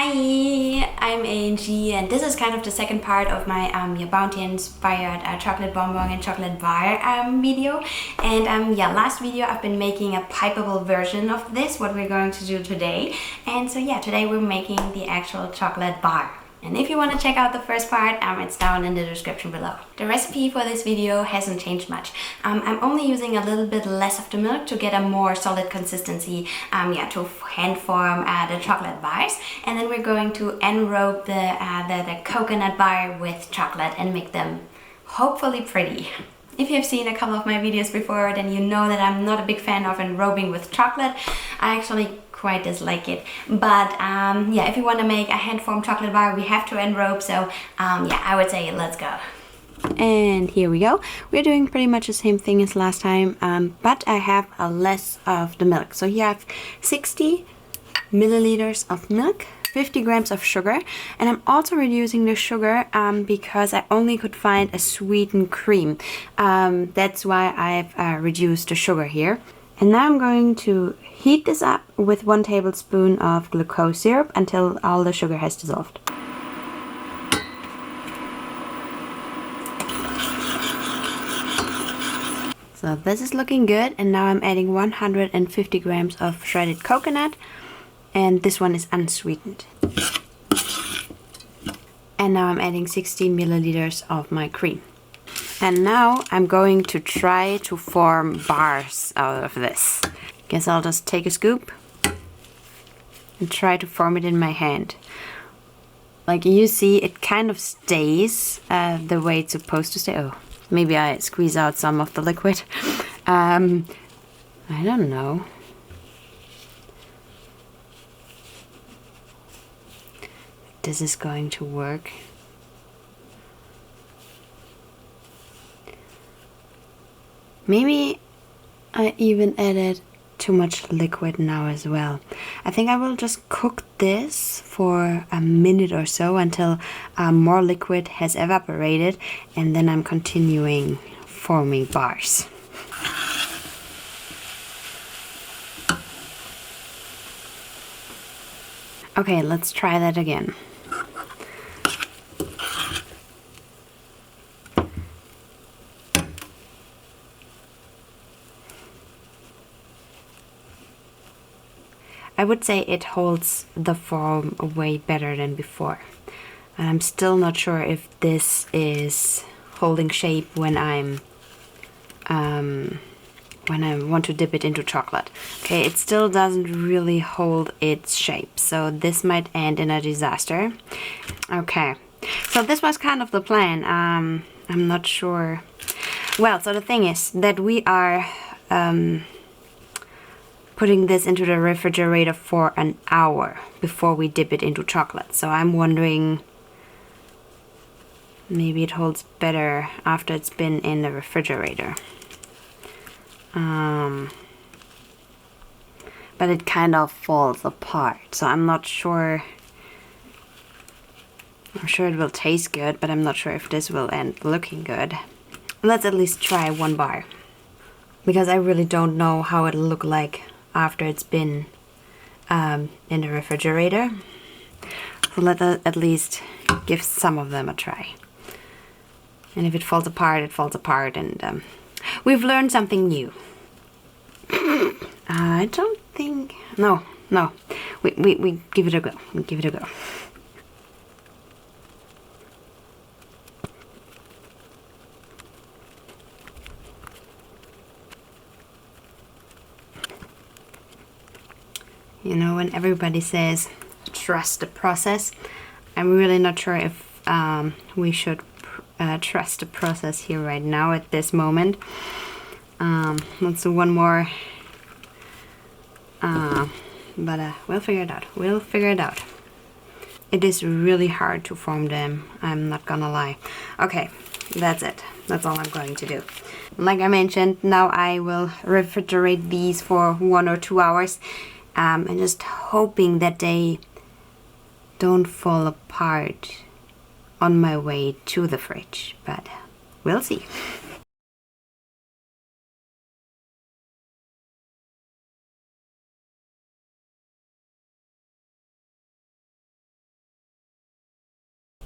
Hi, I'm Angi, and this is kind of the second part of my Bounty inspired chocolate bonbon and chocolate bar video. And yeah, last video I've been making a pipeable version of this, what we're going to do today. And so yeah, today we're making the actual chocolate bar. And if you want to check out the first part, it's down in the description below. The recipe for this video hasn't changed much. I'm only using a little bit less of the milk to get a more solid consistency, to hand form the chocolate bars. And then we're going to enrobe the coconut bar with chocolate and make them hopefully pretty. If you've seen a couple of my videos before, then you know that I'm not a big fan of enrobing with chocolate. I actually quite dislike it, but yeah, if you want to make a hand-formed chocolate bar, we have to enrobe, so yeah, I would say let's go. And here we go. We're doing pretty much the same thing as last time, but I have less of the milk. So here I have 60 milliliters of milk, 50 grams of sugar, and I'm also reducing the sugar because I only could find a sweetened cream. That's why I've reduced the sugar here. And now I'm going to heat this up with 1 tablespoon of glucose syrup until all the sugar has dissolved. So this is looking good, and now I'm adding 150 grams of shredded coconut, and this one is unsweetened. And now I'm adding 60 milliliters of my cream. And now I'm going to try to form bars out of this. Guess I'll just take a scoop and try to form it in my hand. Like you see, it kind of stays the way it's supposed to stay. Oh, maybe I squeeze out some of the liquid. I don't know. This is going to work. Maybe I even added too much liquid now as well. I think I will just cook this for a minute or so until more liquid has evaporated, and then I'm continuing forming bars. Okay, let's try that again. I would say it holds the form way better than before. And I'm still not sure if this is holding shape when I want to dip it into chocolate. Okay, it still doesn't really hold its shape, so this might end in a disaster. Okay, so this was kind of the plan. I'm not sure. Well, so the thing is that we are putting this into the refrigerator for an hour before we dip it into chocolate. So I'm wondering, maybe it holds better after it's been in the refrigerator. But it kind of falls apart, so I'm not sure. I'm sure it will taste good, but I'm not sure if this will end looking good. Let's at least try 1 bar, because I really don't know how it'll look like after it's been in the refrigerator. So let us at least give some of them a try. And if it falls apart, it falls apart, and we've learned something new. I don't think... No. We give it a go. We give it a go. You know, when everybody says trust the process, I'm really not sure if we should trust the process here right now at this moment. Let's do 1 more. But we'll figure it out. We'll figure it out. It is really hard to form them, I'm not gonna lie. Okay, that's it. That's all I'm going to do. Like I mentioned, now I will refrigerate these for 1 or 2 hours. And just hoping that they don't fall apart on my way to the fridge, but we'll see.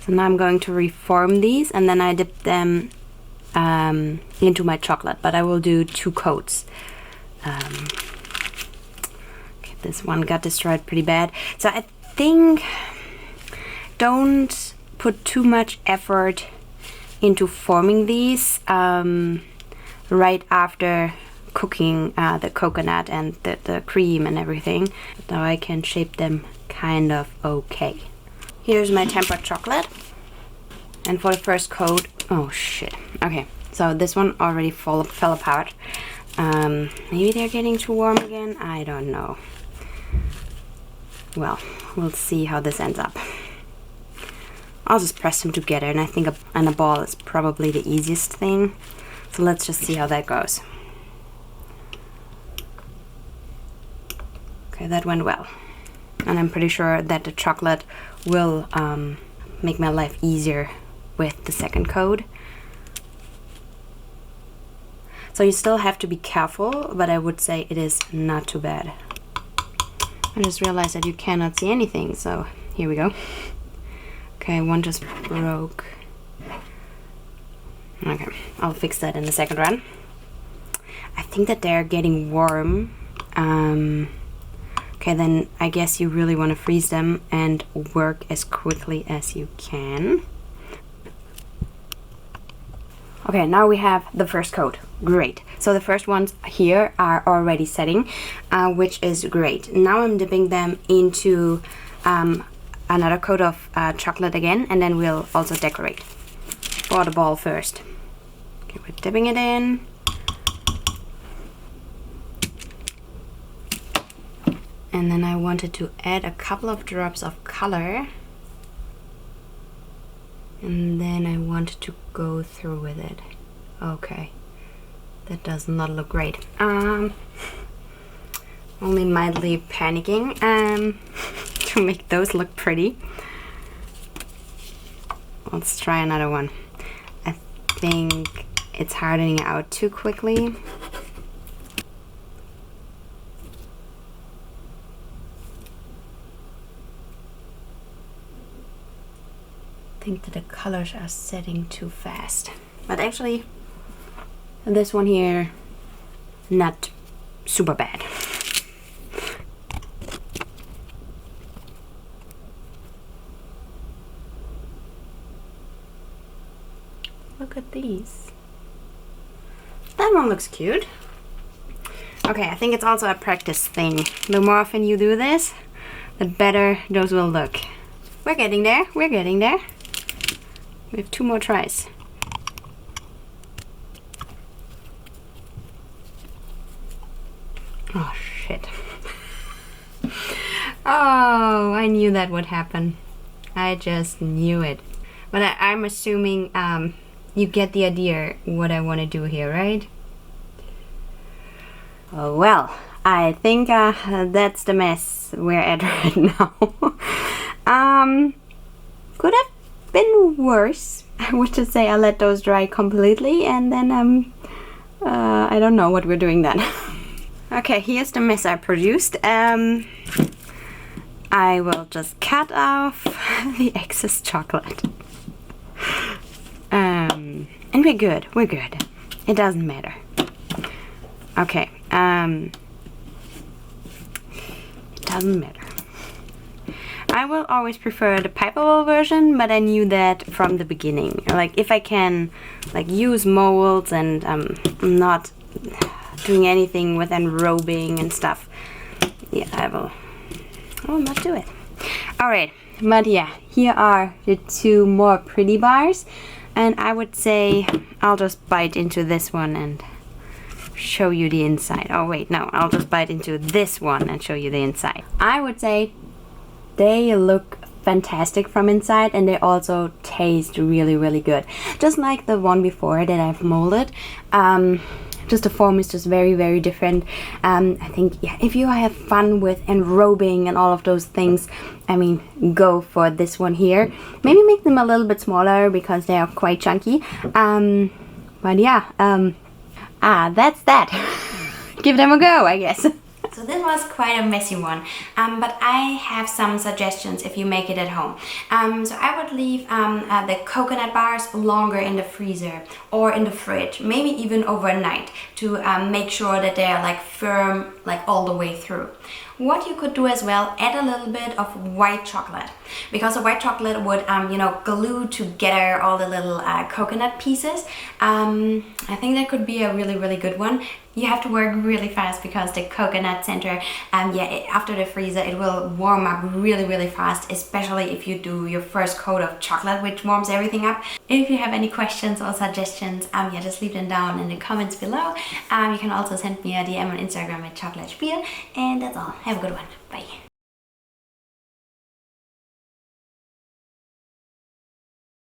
So now I'm going to reform these, and then I dip them into my chocolate, but I will do 2 coats. Okay, this one got destroyed pretty bad. So I think don't put too much effort into forming these right after cooking the coconut and the cream and everything. Now I can shape them kind of okay. Here's my tempered chocolate. And for the first coat, oh shit. Okay, so this one already fell apart. Maybe they're getting too warm again. I don't know. Well, we'll see how this ends up. I'll just press them together, and I think on a ball is probably the easiest thing. So let's just see how that goes. Okay, that went well. And I'm pretty sure that the chocolate will make my life easier with the second coat. So you still have to be careful, but I would say it is not too bad. I just realized that you cannot see anything, so here we go. Okay, one just broke. Okay, I'll fix that in the second run. I think that they're getting warm. Okay, then I guess you really want to freeze them and work as quickly as you can. Okay, now we have the first coat. Great. So the first ones here are already setting, which is great. Now I'm dipping them into another coat of chocolate again, and then we'll also decorate. For the ball first. Okay, we're dipping it in. And then I wanted to add a couple of drops of color. And then I wanted to go through with it. Okay. That does not look great. Only mildly panicking to make those look pretty. Let's try another one. I think it's hardening out too quickly. I think that the colors are setting too fast. But actually, this one here, not super bad. Look at these. That one looks cute. Okay, I think it's also a practice thing. The more often you do this, the better those will look. We're getting there, we're getting there. We have 2 more tries. Oh shit. Oh, I knew that would happen. I just knew it. But I'm assuming you get the idea what I want to do here, right? Oh, well, I think that's the mess we're at right now. Could have been worse. I would just say I let those dry completely, and then I don't know what we're doing then. Okay, here's the mess I produced. I will just cut off the excess chocolate. And we're good, we're good. It doesn't matter. Okay, it doesn't matter. I will always prefer the pipeable version, but I knew that from the beginning. Like, if I can like use molds and I'm not doing anything with enrobing and stuff, yeah, I will not do it. Alright, but yeah, here are the 2 more pretty bars, and I would say I'll just bite into this one and show you the inside. Oh wait, no, I'll just bite into this one and show you the inside. I would say they look fantastic from inside, and they also taste really, really good. Just like the one before that I've molded. Just the form is just very, very different. I think, yeah, if you have fun with enrobing and all of those things, I mean, go for this one here. Maybe make them a little bit smaller because they are quite chunky. But yeah, that's that. Give them a go, I guess. So this was quite a messy one, but I have some suggestions if you make it at home. So I would leave the coconut bars longer in the freezer or in the fridge, maybe even overnight, to make sure that they're like firm, like all the way through. What you could do as well, add a little bit of white chocolate, because the white chocolate would, you know, glue together all the little coconut pieces. I think that could be a really good one. You have to work really fast because the coconut center, after the freezer, it will warm up really fast, especially if you do your first coat of chocolate, which warms everything up. If you have any questions or suggestions, just leave them down in the comments below. You can also send me a DM on Instagram at Chocolatier, and that's all. Have a good one. Bye.